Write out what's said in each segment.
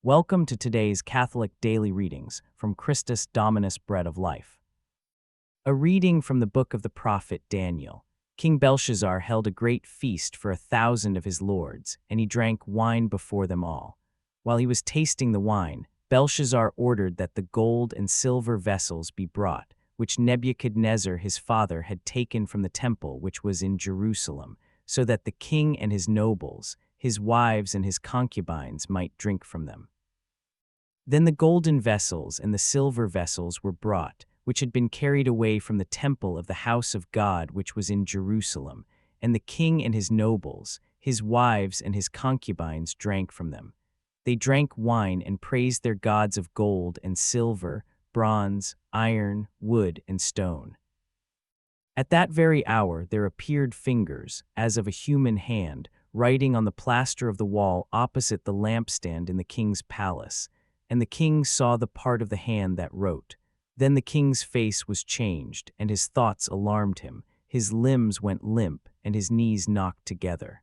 Welcome to today's Catholic Daily Readings from Christus Dominus Bread of Life. A reading from the book of the prophet Daniel. King Belshazzar held a great feast for 1,000 of his lords, and he drank wine before them all. While he was tasting the wine, Belshazzar ordered that the gold and silver vessels be brought, which Nebuchadnezzar his father had taken from the temple which was in Jerusalem, so that the king and his nobles, his wives and his concubines might drink from them. Then the golden vessels and the silver vessels were brought, which had been carried away from the temple of the house of God which was in Jerusalem, and the king and his nobles, his wives and his concubines drank from them. They drank wine and praised their gods of gold and silver, bronze, iron, wood, and stone. At that very hour there appeared fingers, as of a human hand, writing on the plaster of the wall opposite the lampstand in the king's palace, and the king saw the part of the hand that wrote. Then the king's face was changed, and his thoughts alarmed him. His limbs went limp, and his knees knocked together.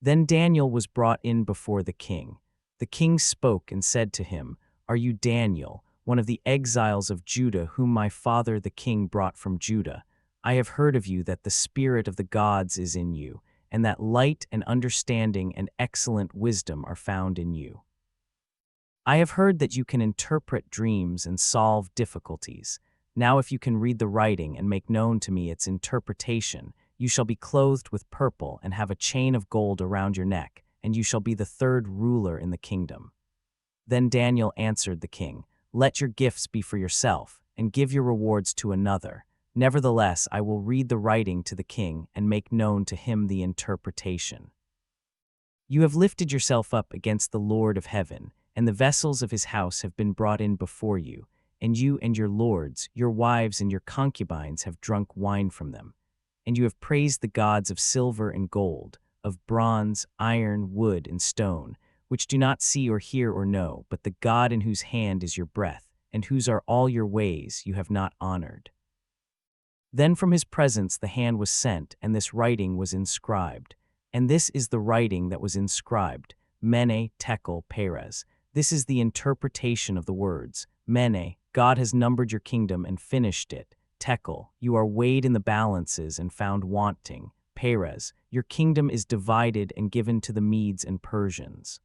Then Daniel was brought in before the king. The king spoke and said to him, "Are you Daniel, one of the exiles of Judah whom my father the king brought from Judah? I have heard of you that the spirit of the gods is in you, and that light and understanding and excellent wisdom are found in you. I have heard that you can interpret dreams and solve difficulties. Now if you can read the writing and make known to me its interpretation, you shall be clothed with purple and have a chain of gold around your neck, and you shall be the third ruler in the kingdom." Then Daniel answered the king, "Let your gifts be for yourself, and give your rewards to another. Nevertheless, I will read the writing to the king and make known to him the interpretation. You have lifted yourself up against the Lord of heaven, and the vessels of his house have been brought in before you, and you and your lords, your wives and your concubines have drunk wine from them. And you have praised the gods of silver and gold, of bronze, iron, wood, and stone, which do not see or hear or know, but the God in whose hand is your breath, and whose are all your ways, you have not honored." Then from his presence the hand was sent, and this writing was inscribed. And this is the writing that was inscribed: Mene, Tekel, Peres. This is the interpretation of the words. Mene, God has numbered your kingdom and finished it. Tekel, you are weighed in the balances and found wanting. Peres, your kingdom is divided and given to the Medes and Persians.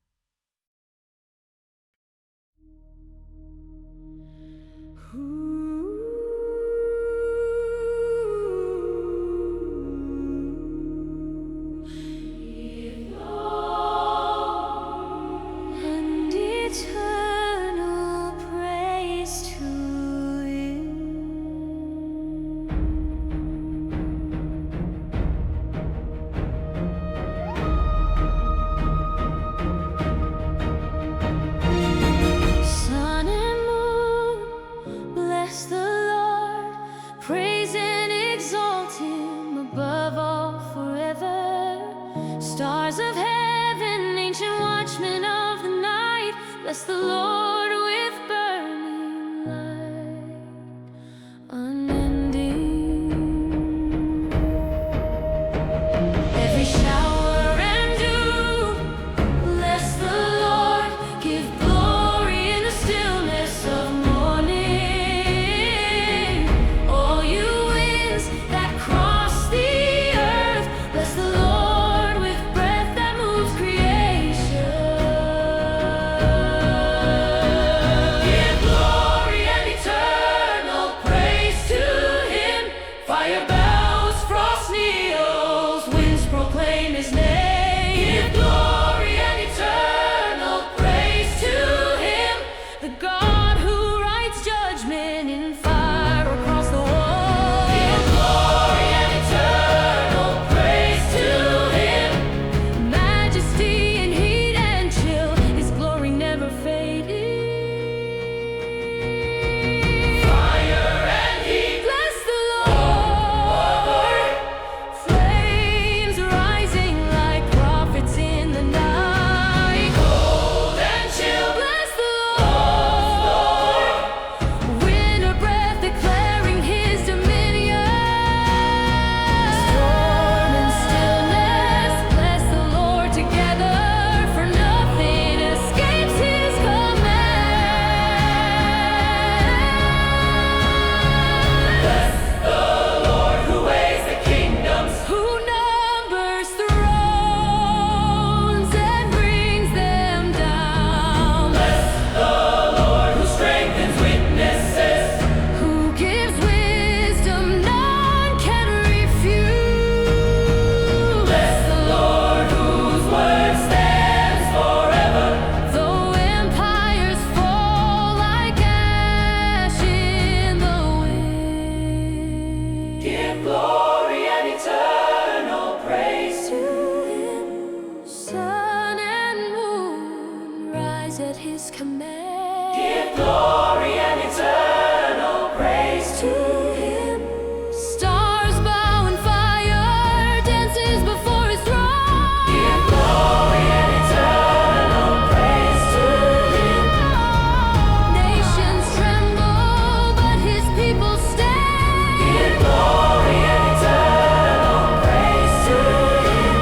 Stars of heaven, ancient watchmen of the night, bless the Lord with burning light, unending. Every shower and dew, bless the Lord, give glory in the stillness of morning. All you winds that cross the earth, bless the Lord. glory and eternal praise to him. Stars bow in fire, dances before his throne. Give glory and eternal praise to him. Nations tremble, but his people stand. Give glory and eternal praise to him.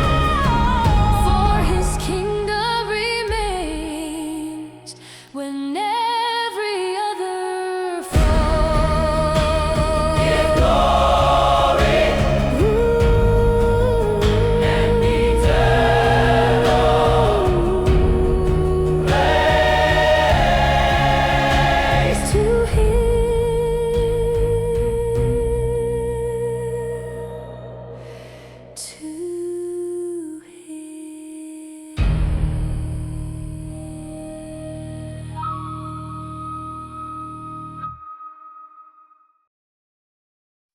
For his kingdom remains when every other falls. Give glory and eternal praise to him. To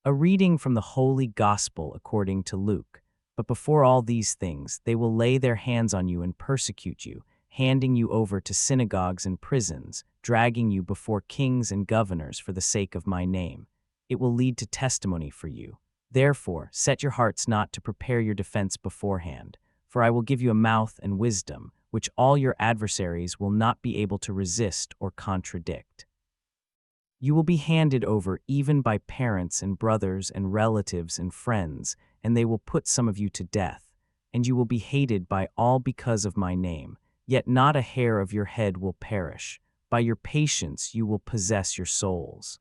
A reading from the Holy Gospel according to Luke. But before all these things, they will lay their hands on you and persecute you, handing you over to synagogues and prisons, dragging you before kings and governors for the sake of my name. It will lead to testimony for you. Therefore, set your hearts not to prepare your defense beforehand, for I will give you a mouth and wisdom, which all your adversaries will not be able to resist or contradict. You will be handed over even by parents and brothers and relatives and friends, and they will put some of you to death, and you will be hated by all because of my name. Yet not a hair of your head will perish. By your patience you will possess your souls.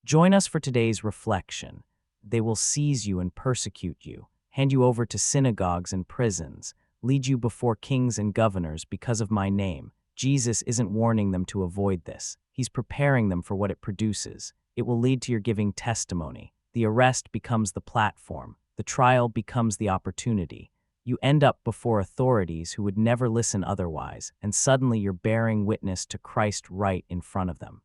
Join us for today's reflection. They will seize you and persecute you, hand you over to synagogues and prisons, lead you before kings and governors because of my name. Jesus isn't warning them to avoid this. He's preparing them for what it produces. It will lead to your giving testimony. The arrest becomes the platform. The trial becomes the opportunity. You end up before authorities who would never listen otherwise, and suddenly you're bearing witness to Christ right in front of them.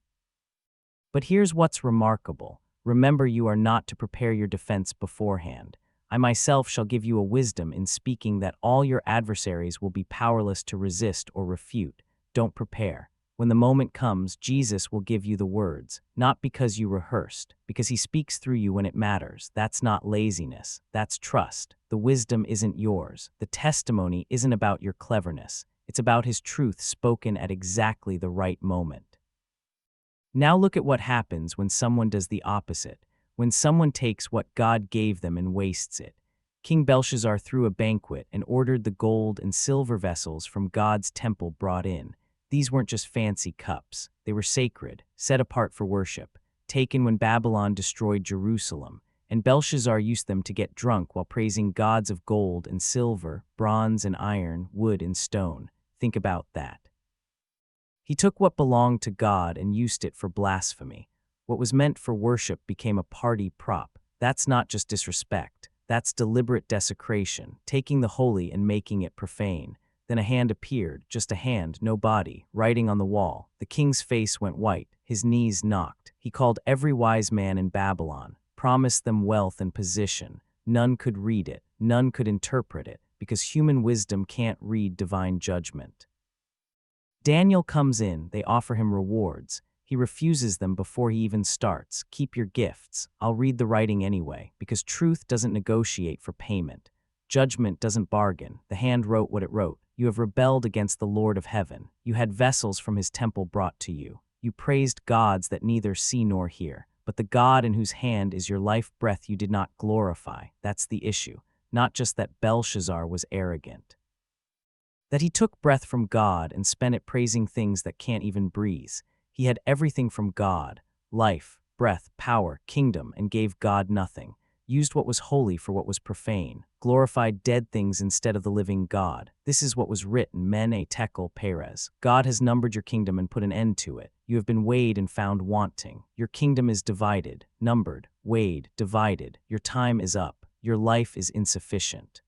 But here's what's remarkable. Remember, you are not to prepare your defense beforehand. I myself shall give you a wisdom in speaking that all your adversaries will be powerless to resist or refute. Don't prepare. When the moment comes, Jesus will give you the words, not because you rehearsed, because he speaks through you when it matters. That's not laziness. That's trust. The wisdom isn't yours. The testimony isn't about your cleverness. It's about his truth spoken at exactly the right moment. Now look at what happens when someone does the opposite, when someone takes what God gave them and wastes it. King Belshazzar threw a banquet and ordered the gold and silver vessels from God's temple brought in. These weren't just fancy cups. They were sacred, set apart for worship, taken when Babylon destroyed Jerusalem, and Belshazzar used them to get drunk while praising gods of gold and silver, bronze and iron, wood and stone. Think about that. He took what belonged to God and used it for blasphemy. What was meant for worship became a party prop. That's not just disrespect. That's deliberate desecration, taking the holy and making it profane. Then a hand appeared, just a hand, no body, writing on the wall. The king's face went white, his knees knocked. He called every wise man in Babylon, promised them wealth and position. None could read it, none could interpret it, because human wisdom can't read divine judgment. Daniel comes in, they offer him rewards. He refuses them before he even starts. Keep your gifts. I'll read the writing anyway, because truth doesn't negotiate for payment. Judgment doesn't bargain. The hand wrote what it wrote. You have rebelled against the Lord of heaven. You had vessels from his temple brought to you. You praised gods that neither see nor hear. But the God in whose hand is your life breath you did not glorify. That's the issue. Not just that Belshazzar was arrogant. That he took breath from God and spent it praising things that can't even breathe. He had everything from God, life, breath, power, kingdom, and gave God nothing. Used what was holy for what was profane, glorified dead things instead of the living God. This is what was written, Mene, Tekel, Perez. God has numbered your kingdom and put an end to it. You have been weighed and found wanting. Your kingdom is divided, numbered, weighed, divided. Your time is up. Your life is insufficient.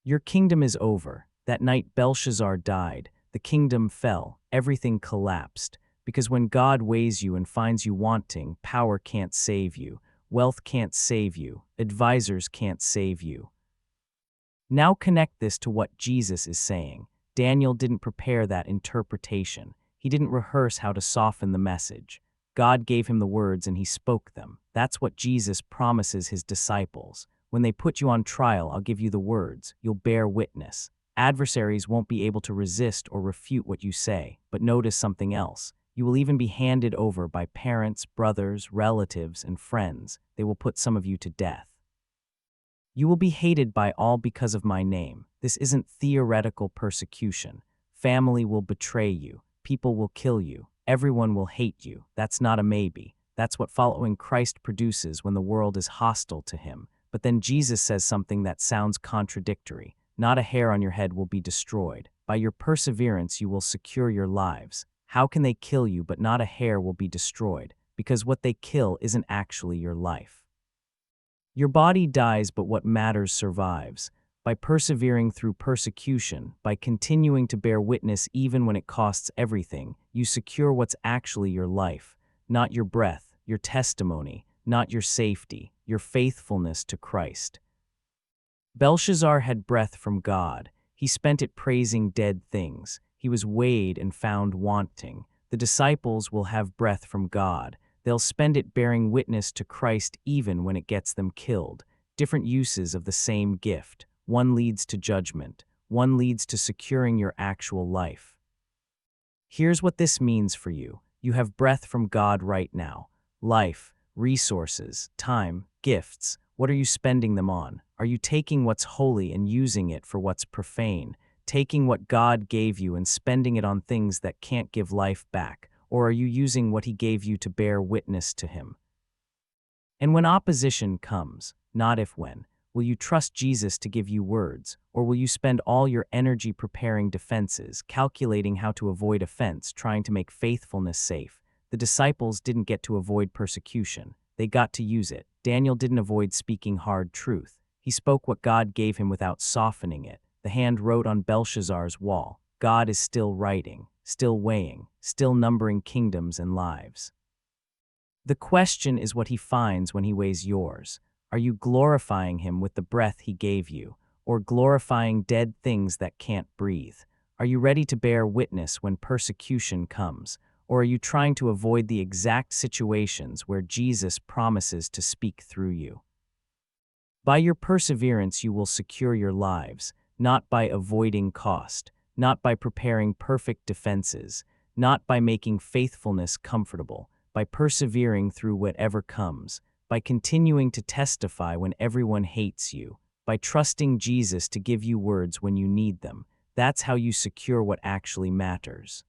Your kingdom is over. That night Belshazzar died. The kingdom fell. Everything collapsed. Because when God weighs you and finds you wanting, power can't save you. Wealth can't save you. Advisors can't save you. Now connect this to what Jesus is saying. Daniel didn't prepare that interpretation. He didn't rehearse how to soften the message. God gave him the words and he spoke them. That's what Jesus promises his disciples. When they put you on trial, I'll give you the words. You'll bear witness. Adversaries won't be able to resist or refute what you say. But notice something else. You will even be handed over by parents, brothers, relatives, and friends. They will put some of you to death. You will be hated by all because of my name. This isn't theoretical persecution. Family will betray you. People will kill you. Everyone will hate you. That's not a maybe. That's what following Christ produces when the world is hostile to him. But then Jesus says something that sounds contradictory. Not a hair on your head will be destroyed. By your perseverance you will secure your lives. How can they kill you but not a hair will be destroyed? Because what they kill isn't actually your life. Your body dies, but what matters survives. By persevering through persecution, by continuing to bear witness even when it costs everything, you secure what's actually your life, not your breath, your testimony, not your safety, your faithfulness to Christ. Belshazzar had breath from God. He spent it praising dead things. He was weighed and found wanting. The disciples will have breath from God. They'll spend it bearing witness to Christ even when it gets them killed. Different uses of the same gift. One leads to judgment. One leads to securing your actual life. Here's what this means for you. You have breath from God right now. Life, resources, time, gifts. What are you spending them on? Are you taking what's holy and using it for what's profane? Taking what God gave you and spending it on things that can't give life back? Or are you using what he gave you to bear witness to him? And when opposition comes, not if when, will you trust Jesus to give you words, or will you spend all your energy preparing defenses, calculating how to avoid offense, trying to make faithfulness safe? The disciples didn't get to avoid persecution. They got to use it. Daniel didn't avoid speaking hard truth. He spoke what God gave him without softening it. The hand wrote on Belshazzar's wall. God is still writing, still weighing, still numbering kingdoms and lives. The question is what he finds when he weighs yours. Are you glorifying him with the breath he gave you, or glorifying dead things that can't breathe? Are you ready to bear witness when persecution comes, or are you trying to avoid the exact situations where Jesus promises to speak through you? By your perseverance you will secure your lives, not by avoiding cost, not by preparing perfect defenses, not by making faithfulness comfortable, by persevering through whatever comes, by continuing to testify when everyone hates you, by trusting Jesus to give you words when you need them. That's how you secure what actually matters.